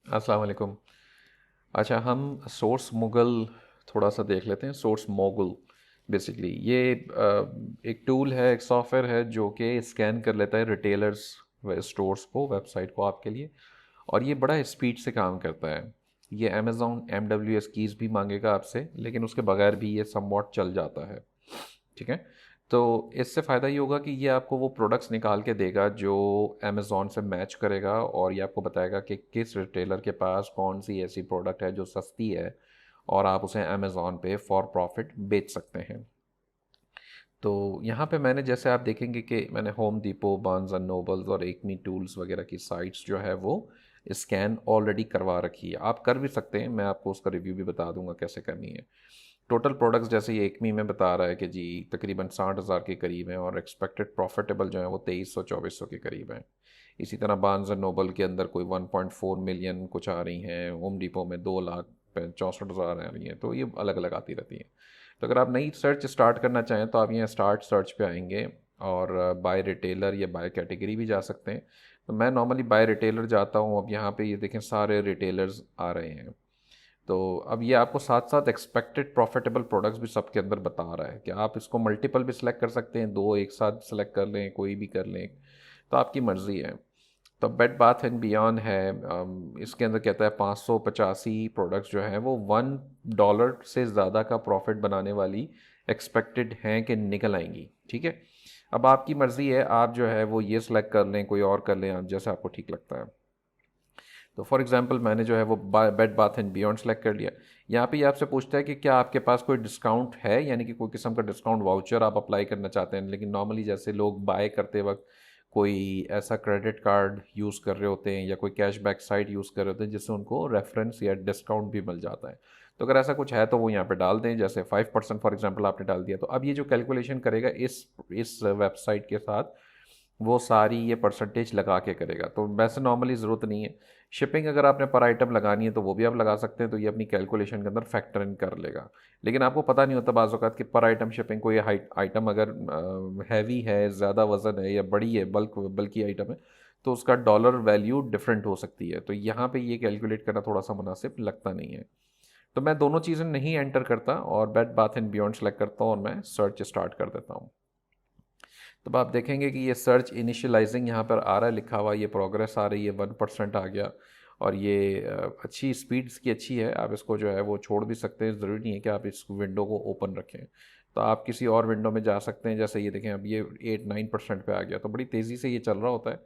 अस्सलाम वालेकुम। अच्छा, हम सोर्स मुगल थोड़ा सा देख लेते हैं। सोर्स मोगल बेसिकली ये एक टूल है, एक सॉफ्टवेयर है जो कि स्कैन कर लेता है रिटेलर्स व स्टोर्स को, वेबसाइट को आपके लिए। और ये बड़ा स्पीड से काम करता है। ये अमेज़ॉन MWS कीज़ भी मांगेगा आपसे, लेकिन उसके बगैर भी ये समवॉट चल जाता है। ठीक है। तो इससे फ़ायदा ये होगा कि ये आपको वो प्रोडक्ट्स निकाल के देगा जो अमेज़ॉन से मैच करेगा, और ये आपको बताएगा कि किस रिटेलर के पास कौन सी ऐसी प्रोडक्ट है जो सस्ती है और आप उसे अमेज़ॉन पे फॉर प्रॉफिट बेच सकते हैं। तो यहाँ पे मैंने, जैसे आप देखेंगे कि मैंने home depot, Barnes and nobles और एकमी टूल्स वगैरह की साइट्स जो है वो स्कैन ऑलरेडी करवा रखी है। आप कर भी सकते हैं, मैं आपको उसका रिव्यू भी बता दूंगा कैसे करनी है। टोटल प्रोडक्ट्स जैसे ये एकमी में बता रहा है कि जी तकरीबन 60,000 के करीब हैं, और एक्सपेक्टेड प्रॉफिटेबल जो है वो 2300-2400 के करीब हैं। इसी तरह बार्न्स एंड नोबल के अंदर कोई 1.4 मिलियन कुछ आ रही हैं, होम डिपो में 2,64,000 आ रही हैं। तो ये अलग अलग आती रहती हैं। तो अगर आप नई सर्च स्टार्ट करना चाहें तो आप यहाँ स्टार्ट सर्च पे आएंगे, और बाय रिटेलर या बाय कैटेगरी भी जा सकते हैं। तो मैं नॉर्मली बाय रिटेलर जाता हूँ। अब यहाँ पे ये देखें, सारे रिटेलर्स आ रहे हैं। तो अब ये आपको साथ साथ एक्सपेक्टेड प्रॉफिटेबल प्रोडक्ट्स भी सबके अंदर बता रहा है कि आप इसको मल्टीपल भी सिलेक्ट कर सकते हैं, दो एक साथ सिलेक्ट कर लें, कोई भी कर लें, तो आपकी मर्ज़ी है। तो बेड बाथ एंड बियॉन्ड है, इसके अंदर कहता है 585 प्रोडक्ट्स जो हैं वो $1 से ज़्यादा का प्रॉफिट बनाने वाली एक्सपेक्टेड हैं कि निकल आएंगी। ठीक है। अब आपकी मर्ज़ी है, आप जो है वो ये सिलेक्ट कर लें, कोई और कर लें, आप जैसे आपको ठीक लगता है। तो फॉर एग्जांपल मैंने जो है वो bed bath and beyond select कर लिया। यहाँ पे ये आपसे पूछता है कि क्या आपके पास कोई डिस्काउंट है, यानी कि कोई किस्म का डिस्काउंट वाउचर आप अप्लाई करना चाहते हैं। लेकिन नॉर्मली जैसे लोग बाय करते वक्त कोई ऐसा क्रेडिट कार्ड यूज़ कर रहे होते हैं या कोई कैशबैक साइट यूज़ कर रहे होते हैं जिससे उनको रेफरेंस या डिस्काउंट भी मिल जाता है। तो अगर ऐसा कुछ है तो वो यहाँ पे डाल दें, जैसे 5% फॉर एग्जांपल आपने डाल दिया। तो अब ये जो कैलकुलेशन करेगा इस वेबसाइट के साथ, वो सारी ये परसेंटेज लगा के करेगा। तो वैसे नॉर्मली ज़रूरत नहीं है। शिपिंग अगर आपने पर आइटम लगानी है तो वो भी आप लगा सकते हैं, तो ये अपनी कैलकुलेशन के अंदर फैक्टर इन कर लेगा। लेकिन आपको पता नहीं होता बाज़ औक़ात कि पर आइटम शिपिंग, कोई आइटम अगर हैवी है, ज़्यादा वज़न है या बड़ी है, बल्कि आइटम है, तो उसका डॉलर वैल्यू डिफरेंट हो सकती है। तो यहाँ पे ये कैलकुलेट करना थोड़ा सा मुनासिब लगता नहीं है। तो मैं दोनों चीज़ें नहीं एंटर करता और bed bath and beyond select करता हूँ और मैं सर्च स्टार्ट कर देता हूँ। तब आप देखेंगे कि ये सर्च इनिशियलाइजिंग यहाँ पर आ रहा है लिखा हुआ, ये प्रोग्रेस आ रही है, 1% आ गया। और ये अच्छी स्पीड इसकी अच्छी है। आप इसको जो है वो छोड़ भी सकते हैं, ज़रूरी नहीं है कि आप इस विंडो को ओपन रखें। तो आप किसी और विंडो में जा सकते हैं। जैसे ये देखें, अब ये 8-9% पे आ गया, तो बड़ी तेज़ी से ये चल रहा होता है।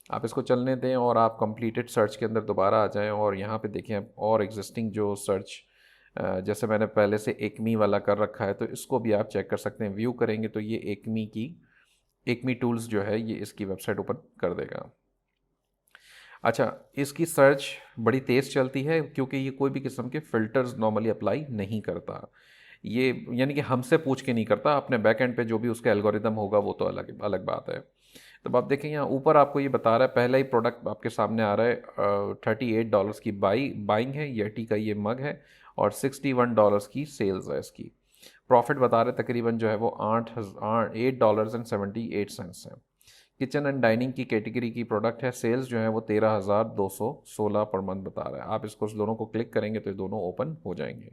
आप इसको चलने दें और आप कंप्लीटेड सर्च के अंदर दोबारा आ जाएं, और यहाँ पे देखें अब और एग्जिस्टिंग जो सर्च, जैसे मैंने पहले से एकमी वाला कर रखा है, तो इसको भी आप चेक कर सकते हैं। व्यू करेंगे तो ये एकमी टूल्स जो है ये इसकी वेबसाइट ओपन कर देगा। अच्छा, इसकी सर्च बड़ी तेज़ चलती है क्योंकि ये कोई भी किस्म के फ़िल्टर्स नॉर्मली अप्लाई नहीं करता। ये यानी कि हमसे पूछ के नहीं करता, अपने बैक एंड पे जो भी उसका एल्गोरिदम होगा वो तो अलग अलग बात है। तब आप देखें यहाँ ऊपर आपको ये बता रहा है, पहला ही प्रोडक्ट आपके सामने आ रहा है, $38 की बाइंग है, येटी का ये मग है, और $61 की सेल्स है इसकी। प्रॉफिट बता रहे तकरीबन जो है वो $8.78 है। किचन एंड डाइनिंग की कैटेगरी की प्रोडक्ट है। सेल्स जो है वो 13,216 पर मंथ बता रहा है। आप इसको दोनों को क्लिक करेंगे तो ये दोनों ओपन हो जाएंगे।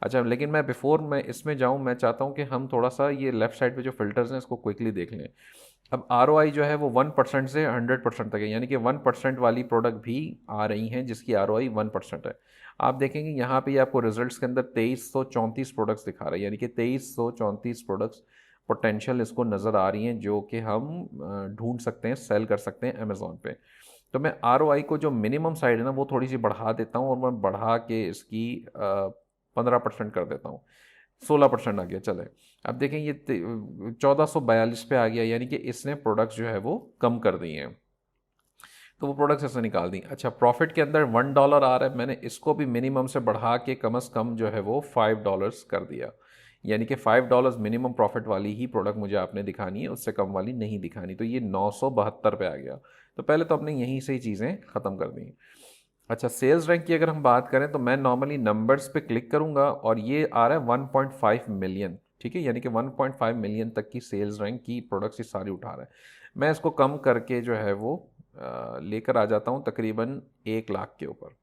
अच्छा, लेकिन मैं बिफोर मैं इसमें जाऊं, मैं चाहता हूं कि हम थोड़ा सा ये लेफ्ट साइड पे जो फिल्टर्स हैं इसको क्विकली देख लें। अब ROI जो है वो 1% से 100% तक है, यानी कि 1% वाली प्रोडक्ट भी आ रही हैं जिसकी ROI 1% है। आप देखेंगे यहाँ पे आपको रिजल्ट्स के अंदर 2334 प्रोडक्ट्स दिखा रहा है, यानी कि 2334 प्रोडक्ट्स पोटेंशियल इसको नज़र आ रही हैं जो कि हम ढूंढ सकते हैं, सेल कर सकते हैं अमेज़ॉन पे। तो मैं ROI को जो मिनिमम साइड है ना वो थोड़ी सी बढ़ा देता हूँ, और मैं बढ़ा के इसकी 15% कर देता हूँ। 16% आ गया, चले। अब देखें ये 1442 पे आ गया, यानी कि इसने प्रोडक्ट्स जो है वो कम कर दिए हैं। तो वो प्रोडक्ट्स ऐसे निकाल दी। अच्छा, प्रॉफिट के अंदर $1 आ रहा है, मैंने इसको भी मिनिमम से बढ़ा के कम से कम जो है वो $5 कर दिया। यानी कि $5 मिनिमम प्रॉफिट वाली ही प्रोडक्ट मुझे आपने दिखानी है, उससे कम वाली नहीं दिखानी। तो ये 972 पे आ गया। तो पहले तो अपने यहीं से ही चीज़ें ख़त्म कर दी। अच्छा, सेल्स रैंक की अगर हम बात करें तो मैं नॉर्मली नंबर्स पे क्लिक करूंगा, और ये आ रहा है 1.5 मिलियन। ठीक है, यानी कि 1.5 मिलियन तक की सेल्स रैंक की प्रोडक्ट्स ये सारी उठा रहा है। मैं इसको कम करके जो है वो लेकर आ जाता हूँ तकरीबन 1 लाख के ऊपर।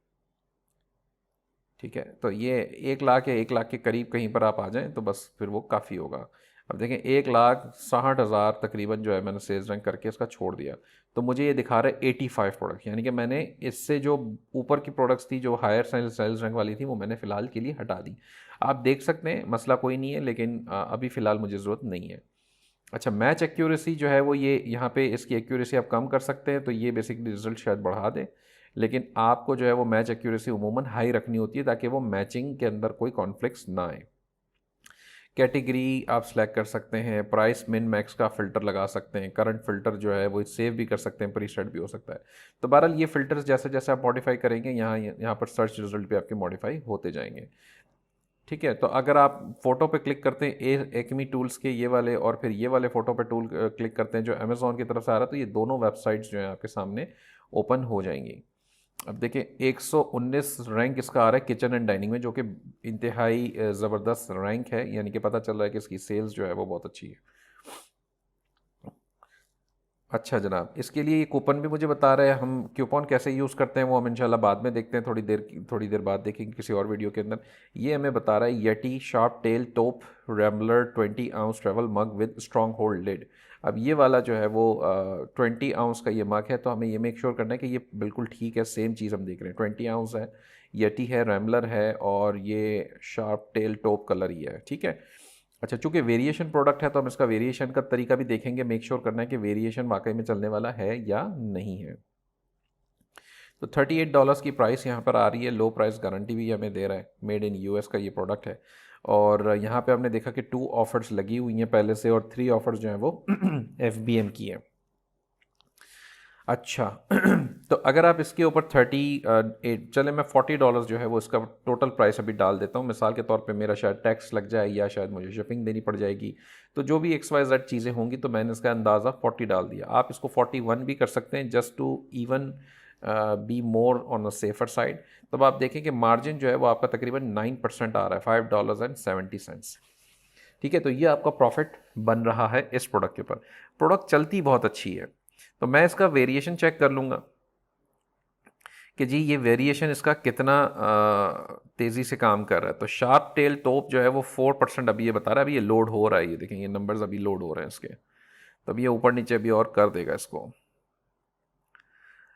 ठीक है, तो ये 1 लाख या 1 लाख के करीब कहीं पर आप आ जाएं तो बस फिर वो काफ़ी होगा। अब देखें 1,60,000 तकरीबन जो है मैंने सेल्स रैंक करके इसका छोड़ दिया, तो मुझे ये दिखा रहा है 85 प्रोडक्ट, यानी कि मैंने इससे जो ऊपर की प्रोडक्ट्स थी जो हायर सेल्स रैंक वाली थी वो मैंने फ़िलहाल के लिए हटा दी। आप देख सकते हैं मसला कोई नहीं है, लेकिन अभी फ़िलहाल मुझे ज़रूरत नहीं है। अच्छा, मैच एक्यूरेसी जो है वो ये यहाँ पे इसकी एक्यूरेसी आप कम कर सकते हैं, तो ये बेसिकली रिजल्ट शायद बढ़ा दे, लेकिन आपको जो है वो मैच एक्यूरेसी उमूमन हाई रखनी होती है ताकि वो मैचिंग के अंदर कोई कॉन्फ्लिक्ट्स ना आए। कैटेगरी आप सेलेक्ट कर सकते हैं, प्राइस मिन मैक्स का फ़िल्टर लगा सकते हैं, करंट फ़िल्टर जो है वो सेव भी कर सकते हैं, प्रीसेट भी हो सकता है। तो बहरहाल ये फ़िल्टर्स जैसे जैसे आप मॉडिफाई करेंगे यहाँ पर सर्च रिजल्ट भी आपके मॉडिफाई होते जाएंगे। ठीक है, तो अगर आप फ़ोटो पे क्लिक करते हैं एक्मी टूल्स के ये वाले, और फिर ये वाले फ़ोटो पे टूल क्लिक करते हैं जो अमेज़ॉन की तरफ से आ रहा है, तो ये दोनों वेबसाइट्स जो हैं आपके सामने ओपन हो जाएंगी। अब देखिए 119 रैंक इसका आ रहा है किचन एंड डाइनिंग में, जो कि इंतहाई ज़बरदस्त रैंक है, यानी कि पता चल रहा है कि इसकी सेल्स जो है वो बहुत अच्छी है। अच्छा जनाब, इसके लिए ये कूपन भी मुझे बता रहे हैं, हम कूपन कैसे यूज़ करते हैं वो हम इंशाल्लाह बाद में देखते हैं, थोड़ी देर बाद देखेंगे किसी और वीडियो के अंदर। ये हमें बता रहा है Yeti sharp tail top Rambler 20 ounce travel mug with strong hold lid. अब ये वाला जो है वो 20 आउंस का ये मग है, तो हमें ये मेक श्योर करना है कि ये बिल्कुल ठीक है, सेम चीज़ हम देख रहे हैं, 20 आउंस है, यटी है, रैम्बलर है, और ये शार्प टेल टॉप कलर ही है। ठीक है, अच्छा, चूंकि वेरिएशन प्रोडक्ट है तो हम इसका वेरिएशन का तरीका भी देखेंगे, मेक श्योर करना है कि वेरिएशन वाकई में चलने वाला है या नहीं है। तो $38 की प्राइस यहाँ पर आ रही है, लो प्राइस गारंटी भी हमें दे रहा है, मेड इन यूएस का ये प्रोडक्ट है। और यहाँ पे हमने देखा कि 2 ऑफर्स लगी हुई हैं पहले से, और 3 ऑफर्स जो हैं वो एफबीएम की हैं। अच्छा तो अगर आप इसके ऊपर 38, चले मैं $40 जो है वो इसका टोटल प्राइस अभी डाल देता हूँ, मिसाल के तौर पे मेरा शायद टैक्स लग जाए या शायद मुझे शिपिंग देनी पड़ जाएगी, तो जो भी XYZ चीज़ें होंगी, तो मैंने इसका अंदाज़ा 40 डाल दिया। आप इसको 41 भी कर सकते हैं, just to even be more on the safer side. तब आप देखें कि मार्जिन जो है वो आपका तकरीबन 9% आ रहा है, $5.70। ठीक है, तो ये आपका प्रॉफिट बन रहा है इस प्रोडक्ट के ऊपर। प्रोडक्ट चलती बहुत अच्छी है, तो मैं इसका वेरिएशन चेक कर लूँगा कि जी ये वेरिएशन इसका कितना तेज़ी से काम कर रहा है। तो शार्प टेल टॉप जो है वो 4% अभी ये बता रहा है, अभी ये लोड हो रहा है, ये देखें ये नंबर्स अभी लोड हो रहे हैं इसके, तो अभी ये ऊपर नीचे अभी और कर देगा इसको।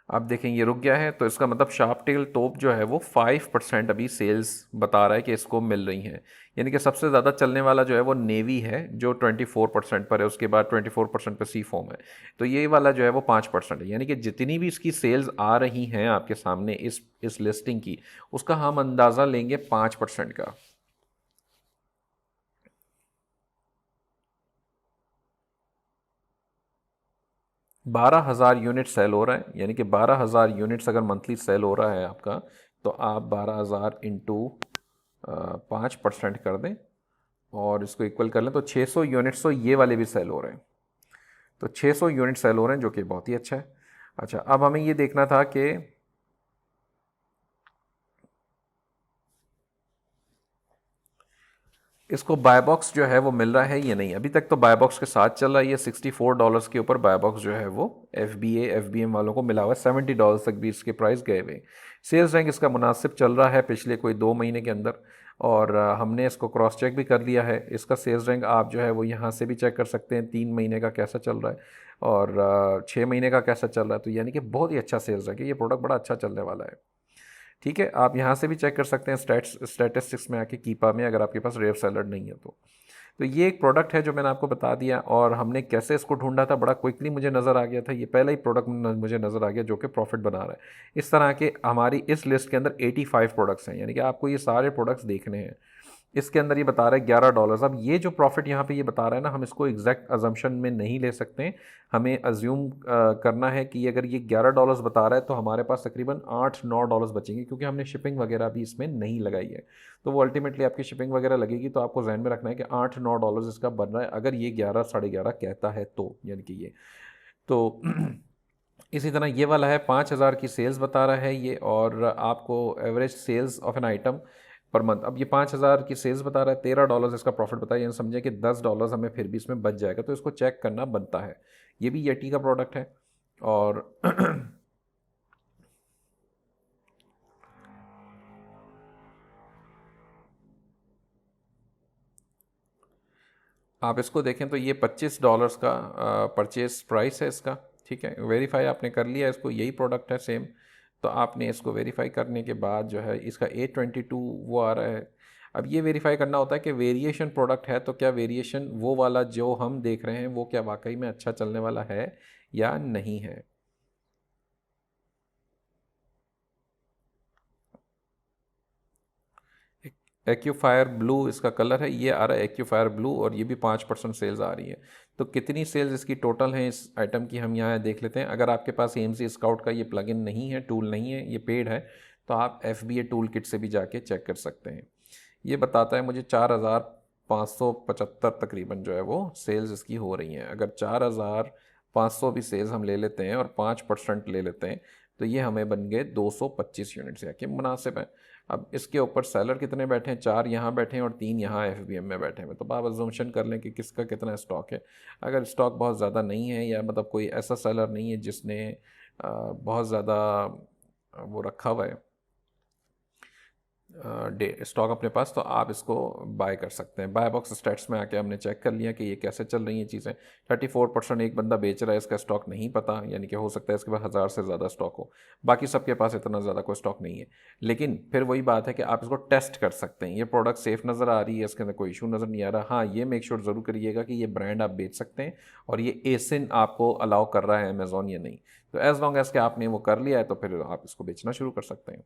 आप देखें ये रुक गया है, तो इसका मतलब शार्प टेल टॉप जो है वो 5% अभी सेल्स बता रहा है कि इसको मिल रही हैं। यानी कि सबसे ज़्यादा चलने वाला जो है वो नेवी है जो 24% पर है, उसके बाद 24% पर सी फोम है, तो ये वाला जो है वो 5% है। यानी कि जितनी भी इसकी सेल्स आ रही हैं आपके सामने इस लिस्टिंग की, उसका हम अंदाज़ा लेंगे 5% का। 12,000 यूनिट सेल हो रहा है, यानी कि 12,000 यूनिट्स अगर मंथली सेल हो रहा है आपका, तो आप 12,000 इंटू 5% कर दें और इसको इक्वल कर लें, तो 600 यूनिट्स तो ये वाले भी सेल हो रहे हैं। तो 600 यूनिट सेल हो रहे हैं, जो कि बहुत ही अच्छा है। अच्छा, अब हमें ये देखना था कि इसको बाय बॉक्स जो है वो मिल रहा है या नहीं। अभी तक तो बाय बॉक्स के साथ चल रहा है, ये $64 के ऊपर बाय बॉक्स जो है वो FBM वालों को मिला हुआ है, $70 तक भी इसके प्राइस गए हुए। सेल्स रैंक इसका मुनासिब चल रहा है पिछले कोई 2 महीने के अंदर, और हमने इसको क्रॉस चेक भी कर लिया है। इसका सेल्स रैंक आप जो है वो यहाँ से भी चेक कर सकते हैं, 3 महीने का कैसा चल रहा है और 6 महीने का कैसा चल रहा है, तो यानी कि बहुत ही अच्छा सेल्स रैंक है, ये प्रोडक्ट बड़ा अच्छा चलने वाला है। ठीक है, आप यहाँ से भी चेक कर सकते हैं स्टैटिस्टिक्स में आके, कीपा में, अगर आपके पास रेव सेलर नहीं है तो ये एक प्रोडक्ट है जो मैंने आपको बता दिया। और हमने कैसे इसको ढूंढा था, बड़ा क्विकली मुझे नज़र आ गया था, ये पहला ही प्रोडक्ट मुझे नज़र आ गया जो कि प्रॉफिट बना रहा है। इस तरह के हमारी इस लिस्ट के अंदर 85 प्रोडक्ट्स हैं, यानी कि आपको ये सारे प्रोडक्ट्स देखने हैं। इसके अंदर ये बता रहा है $11। अब ये जो प्रॉफिट यहाँ पे ये बता रहा है ना, हम इसको एग्जैक्ट अजम्पशन में नहीं ले सकते हैं, हमें अज्यूम करना है कि अगर ये $11 बता रहा है तो हमारे पास तकरीबन $8-9 बचेंगे, क्योंकि हमने शिपिंग वगैरह भी इसमें नहीं लगाई है। तो वो अल्टीमेटली आपकी शिपिंग वगैरह लगेगी, तो आपको जहन में रखना है कि $8-9 इसका बन रहा है, अगर ये 11 साढ़े 11 कहता है तो, यानी कि ये तो इसी तरह ये वाला है 5,000 की सेल्स बता रहा है ये, और आपको average sales of an item per month. अब ये 5,000 की सेल्स बता रहा है, $13 इसका प्रॉफिट बताया, यानी समझे कि $10 हमें फिर भी इसमें बच जाएगा, तो इसको चेक करना बनता है। ये भी येटी का प्रोडक्ट है, और आप इसको देखें तो ये $25 का परचेज प्राइस है इसका, ठीक है। वेरीफाई आपने कर लिया इसको, यही प्रोडक्ट है सेम। तो आपने इसको वेरीफाई करने के बाद जो है इसका A22 वो आ रहा है। अब ये वेरीफाई करना होता है कि वेरिएशन प्रोडक्ट है तो क्या वेरिएशन वो वाला जो हम देख रहे हैं वो क्या वाकई में अच्छा चलने वाला है या नहीं है। एक्यूफायर ब्लू इसका कलर है, ये आ रहा है एक्यूफायर ब्लू, और ये भी 5% सेल्स आ रही है। तो कितनी सेल्स इसकी टोटल हैं इस आइटम की हम यहाँ देख लेते हैं। अगर आपके पास AMC स्काउट का ये प्लगइन नहीं है, टूल नहीं है, ये पेड है, तो आप FBA टूल किट से भी जाके चेक कर सकते हैं। ये बताता है मुझे 4,575 तकरीबन जो है वो सेल्स इसकी हो रही हैं। अगर 4,500 भी सेल्स हम ले लेते हैं और 5% ले लेते हैं तो ये हमें बन गए 225 यूनिट्स, या कि मुनासिब है। अब इसके ऊपर सेलर कितने बैठे हैं, 4 यहाँ बैठे हैं और 3 यहाँ FBM में बैठे हैं। तो आप अजम्पशन कर लें कि किसका कितना स्टॉक है। अगर स्टॉक बहुत ज़्यादा नहीं है, या मतलब कोई ऐसा सेलर नहीं है जिसने बहुत ज़्यादा वो रखा हुआ है डे स्टॉक अपने पास, तो आप इसको बाय कर सकते हैं। बाय बॉक्स स्टैट्स में आके हमने चेक कर लिया कि ये कैसे चल रही हैं चीज़ें। 34% एक बंदा बेच रहा है, इसका स्टॉक नहीं पता, यानी कि हो सकता है इसके पास 1000 से ज़्यादा स्टॉक हो, बाकी सबके पास इतना ज़्यादा कोई स्टॉक नहीं है। लेकिन फिर वही बात है कि आप इसको टेस्ट कर सकते हैं। ये प्रोडक्ट सेफ़ नज़र आ रही है, इसके अंदर कोई इशू नज़र नहीं आ रहा। हाँ, ये मेक श्योर ज़रूर करिएगा कि ये ब्रांड आप बेच सकते हैं और ये एसिन आपको अलाउ कर रहा है अमेज़ॉन या नहीं। तो एज़ लॉन्ग एज़ के आपने वो कर लिया है तो फिर आप इसको बेचना शुरू कर सकते हैं।